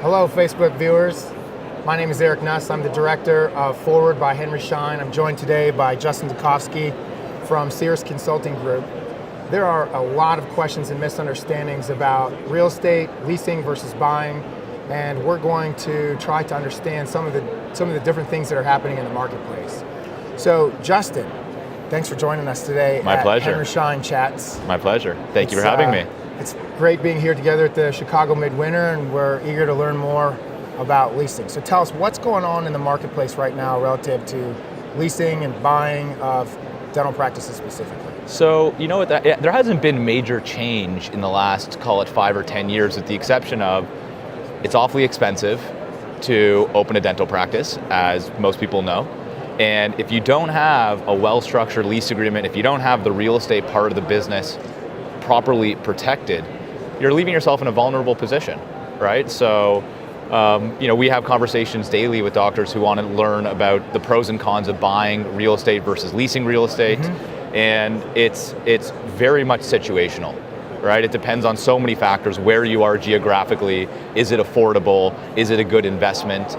Hello, Facebook viewers. My name is Eric Nuss. I'm the director of Forward by Henry Schein. I'm joined today by Justin Ditkofsky from Sears Consulting Group. There are a lot of questions and misunderstandings about real estate, leasing versus buying, and we're going to try to understand some of the different things that are happening in the marketplace. So, Justin, thanks for joining us today. My pleasure. Henry Schein Chats. My pleasure. Thank you for having me. It's great being here together at the Chicago Midwinter, and we're eager to learn more about leasing. So tell us what's going on in the marketplace right now relative to leasing and buying of dental practices specifically. So, you know what, there hasn't been major change in the last, call it 5 or 10 years, with the exception of it's awfully expensive to open a dental practice, as most people know. And if you don't have a well-structured lease agreement, if you don't have the real estate part of the business properly protected, you're leaving yourself in a vulnerable position, right? So, we have conversations daily with doctors who want to learn about the pros and cons of buying real estate versus leasing real estate, and it's very much situational, right? It depends on so many factors: where you are geographically, is it affordable, is it a good investment?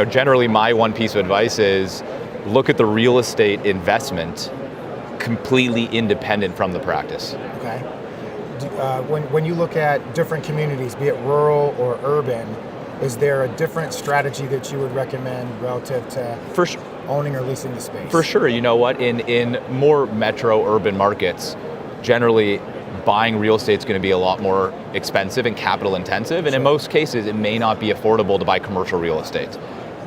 Generally, my one piece of advice is look at the real estate investment completely independent from the practice. Okay. When you look at different communities, be it rural or urban, is there a different strategy that you would recommend relative to owning or leasing the space? For sure. You know what? In more metro urban markets, generally buying real estate is going to be a lot more expensive and capital intensive, and in most cases it may not be affordable to buy commercial real estate.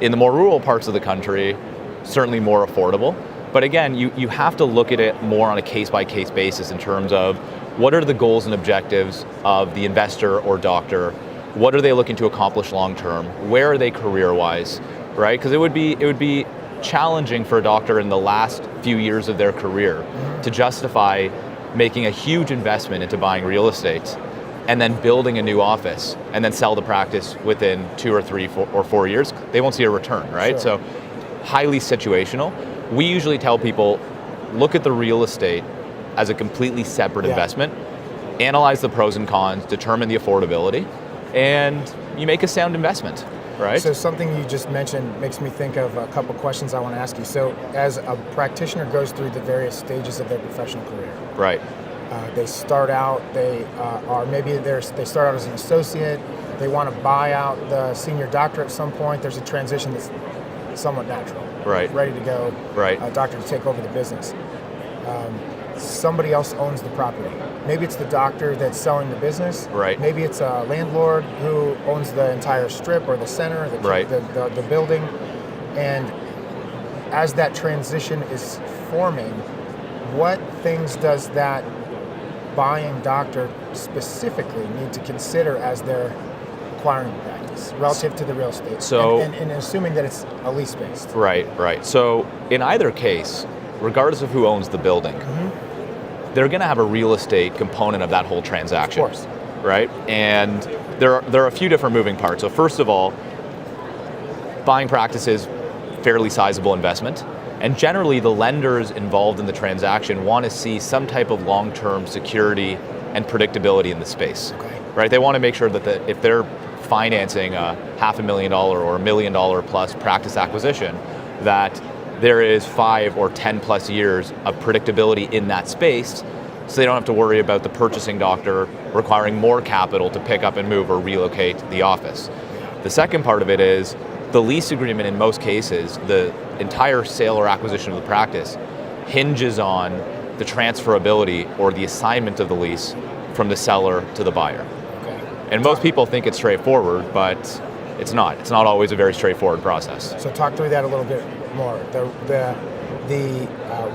In the more rural parts of the country, certainly more affordable. But again, you have to look at it more on a case-by-case basis in terms of what are the goals and objectives of the investor or doctor, what are they looking to accomplish long-term, where are they career-wise, right? Because it would be challenging for a doctor in the last few years of their career to justify making a huge investment into buying real estate and then building a new office and then sell the practice within 2 or 3 or 4 years. They won't see a return, right? Sure. So highly situational. We usually tell people, look at the real estate as a completely separate investment, analyze the pros and cons, determine the affordability, and you make a sound investment, right? So something you just mentioned makes me think of a couple questions I want to ask you. So as a practitioner goes through the various stages of their professional career, right? They start out, they start out as an associate, they want to buy out the senior doctor at some point. There's a transition that's somewhat natural. Right. Ready to go. Right. Doctor to take over the business. Somebody else owns the property. Maybe it's the doctor that's selling the business. Right. Maybe it's a landlord who owns the entire strip or the center, the building. And as that transition is forming, what things does that buying doctor specifically need to consider as they're acquiring the practice relative to the real estate? So, and assuming that it's a lease-based. Right. So in either case, regardless of who owns the building, they're going to have a real estate component of that whole transaction. Of course. Right? And there are a few different moving parts. So first of all, buying practices, fairly sizable investment. And generally the lenders involved in the transaction want to see some type of long-term security and predictability in the space. Okay. Right? They want to make sure that if they're financing a $500,000 or $1 million plus practice acquisition, that there is 5 or 10 plus years of predictability in that space, so they don't have to worry about the purchasing doctor requiring more capital to pick up and move or relocate the office. The second part of it is the lease agreement. In most cases, the entire sale or acquisition of the practice hinges on the transferability or the assignment of the lease from the seller to the buyer. And most people think it's straightforward, but it's not. It's not always a very straightforward process. So talk through that a little bit more. The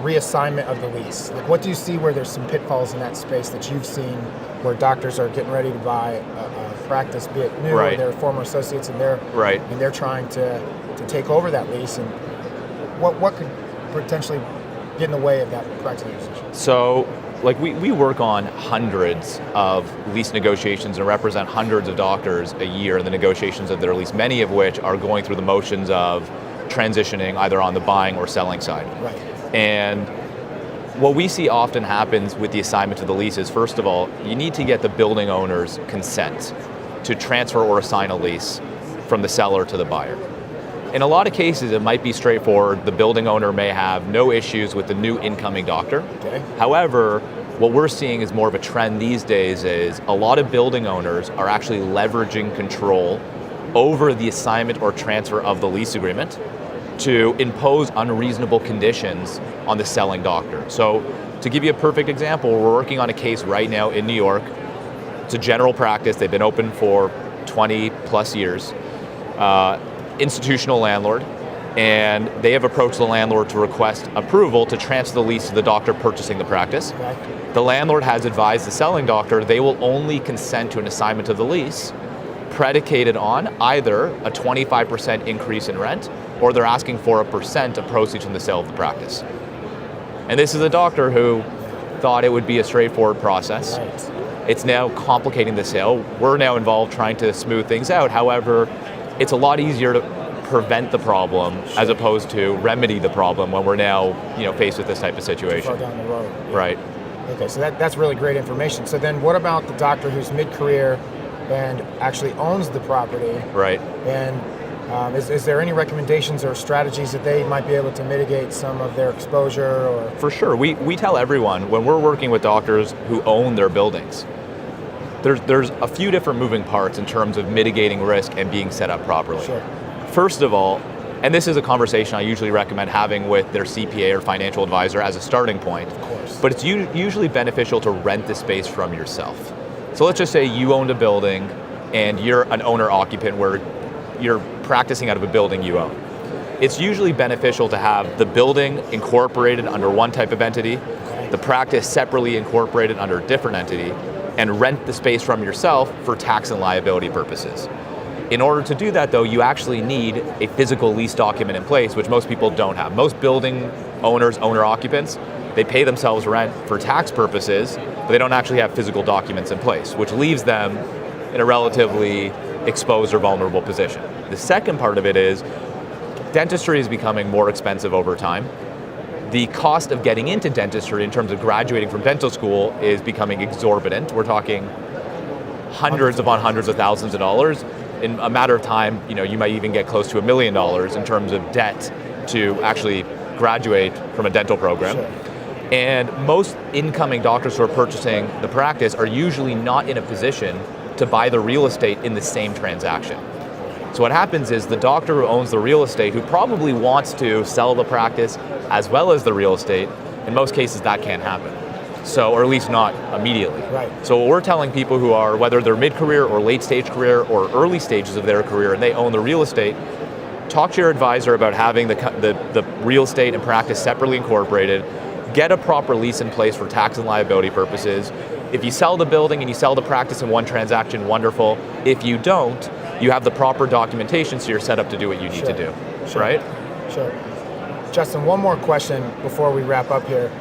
reassignment of the lease. Like, what do you see where there's some pitfalls in that space that you've seen where doctors are getting ready to buy a practice, be it new or their former associates, and they're trying to take over that lease, and what could potentially get in the way of that practice acquisition? So, we work on hundreds of lease negotiations and represent hundreds of doctors a year in the negotiations of their lease, many of which are going through the motions of transitioning either on the buying or selling side. Right. And what we see often happens with the assignment of the lease is, first of all, you need to get the building owner's consent to transfer or assign a lease from the seller to the buyer. In a lot of cases, it might be straightforward. The building owner may have no issues with the new incoming doctor. Okay. However, what we're seeing is more of a trend these days is a lot of building owners are actually leveraging control over the assignment or transfer of the lease agreement to impose unreasonable conditions on the selling doctor. So to give you a perfect example, we're working on a case right now in New York. It's a general practice. They've been open for 20 plus years. Institutional landlord, and they have approached the landlord to request approval to transfer the lease to the doctor purchasing the practice. Okay. The landlord has advised the selling doctor they will only consent to an assignment of the lease predicated on either a 25% increase in rent or they're asking for 1% of proceeds from the sale of the practice. And this is a doctor who thought it would be a straightforward process. Right. It's now complicating the sale. We're now involved trying to smooth things out. However, it's a lot easier to prevent the problem as opposed to remedy the problem when we're now, faced with this type of situation. Too far down the road. Right. Okay, so that's really great information. So then what about the doctor who's mid-career and actually owns the property? Right. And is there any recommendations or strategies that they might be able to mitigate some of their exposure? Or For sure. We tell everyone when we're working with doctors who own their buildings, there's a few different moving parts in terms of mitigating risk and being set up properly. Sure. First of all, and this is a conversation I usually recommend having with their CPA or financial advisor as a starting point, Of course. but it's usually beneficial to rent the space from yourself. So let's just say you owned a building and you're an owner-occupant where you're practicing out of a building you own. It's usually beneficial to have the building incorporated under one type of entity, the practice separately incorporated under a different entity, and rent the space from yourself for tax and liability purposes. In order to do that though, you actually need a physical lease document in place, which most people don't have. Most building owners, owner-occupants, they pay themselves rent for tax purposes, but they don't actually have physical documents in place, which leaves them in a relatively exposed or vulnerable position. The second part of it is dentistry is becoming more expensive over time. The cost of getting into dentistry in terms of graduating from dental school is becoming exorbitant. We're talking hundreds upon hundreds of thousands of dollars. In a matter of time, you might even get close to $1 million in terms of debt to actually graduate from a dental program. Sure. And most incoming doctors who are purchasing the practice are usually not in a position to buy the real estate in the same transaction. So what happens is the doctor who owns the real estate, who probably wants to sell the practice as well as the real estate, in most cases that can't happen. So, or at least not immediately. Right. So what we're telling people who are, whether they're mid-career or late-stage career or early stages of their career and they own the real estate, talk to your advisor about having the real estate and practice separately incorporated, get a proper lease in place for tax and liability purposes. If you sell the building and you sell the practice in one transaction, wonderful. If you don't, you have the proper documentation so you're set up to do what you need to do, Sure. right? Sure. Justin, one more question before we wrap up here.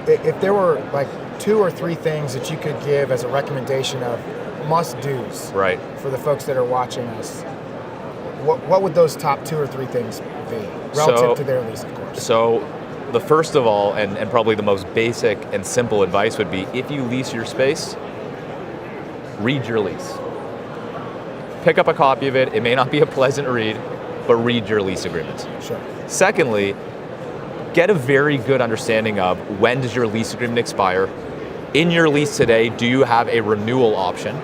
If there were like 2 or 3 things that you could give as a recommendation of must-dos Right. for the folks that are watching us, what would those top 2 or 3 things be relative to their lease, of course? So the first of all, and probably the most basic and simple advice would be, if you lease your space, read your lease. Pick up a copy of it. It may not be a pleasant read, but read your lease agreement. Sure. Secondly, get a very good understanding of when does your lease agreement expire. In your lease today, do you have a renewal option?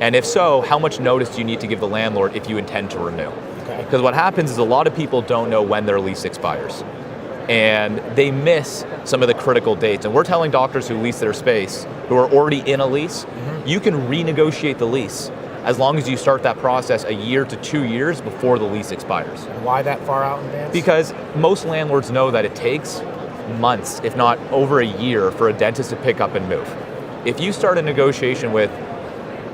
And if so, how much notice do you need to give the landlord if you intend to renew? Okay. Because what happens is a lot of people don't know when their lease expires. And they miss some of the critical dates. And we're telling doctors who lease their space, who are already in a lease, you can renegotiate the lease as long as you start that process a year to 2 years before the lease expires. And why that far out in advance? Because most landlords know that it takes months, if not over a year, for a dentist to pick up and move. If you start a negotiation with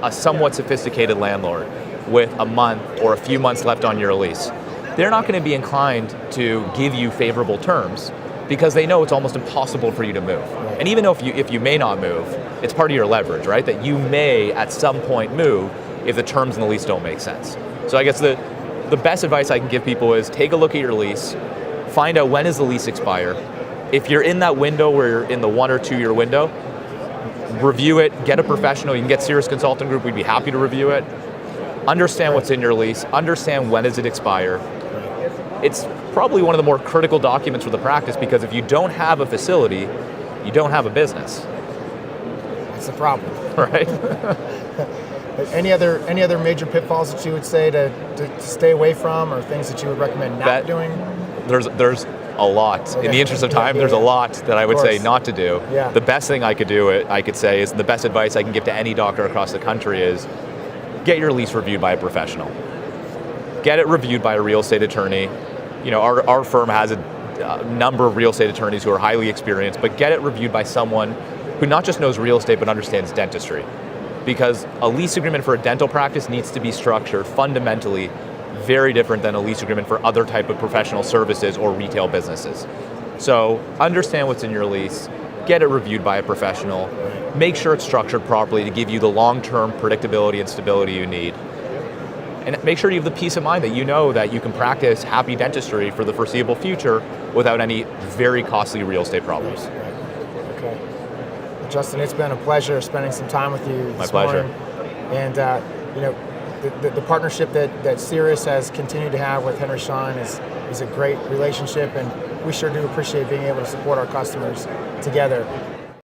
a somewhat sophisticated landlord with a month or a few months left on your lease, they're not going to be inclined to give you favorable terms because they know it's almost impossible for you to move. And even if you may not move, it's part of your leverage, right? That you may at some point move if the terms in the lease don't make sense. So I guess the best advice I can give people is take a look at your lease, find out when does the lease expire. If you're in that window where you're in the 1 or 2 year window, review it, get a professional. You can get Cirrus Consulting Group, we'd be happy to review it. understand what's in your lease, understand when does it expire. It's probably one of the more critical documents for the practice, because if you don't have a facility, you don't have a business. That's the problem. Right? Any other major pitfalls that you would say to stay away from, or things that you would recommend not doing? There's a lot. Okay. In the interest of time, there's a lot that I would say not to do. Yeah. The best thing I could say is, the best advice I can give to any doctor across the country is, get your lease reviewed by a professional. Get it reviewed by a real estate attorney. You know, our firm has a number of real estate attorneys who are highly experienced, but get it reviewed by someone who not just knows real estate but understands dentistry. Because a lease agreement for a dental practice needs to be structured fundamentally very different than a lease agreement for other type of professional services or retail businesses. So understand what's in your lease, get it reviewed by a professional, make sure it's structured properly to give you the long-term predictability and stability you need. And make sure you have the peace of mind that you know that you can practice happy dentistry for the foreseeable future without any very costly real estate problems. Okay. Well, Justin, it's been a pleasure spending some time with you this pleasure. morning. And you know, the partnership that Sirius has continued to have with Henry Schein is a great relationship, and we sure do appreciate being able to support our customers together.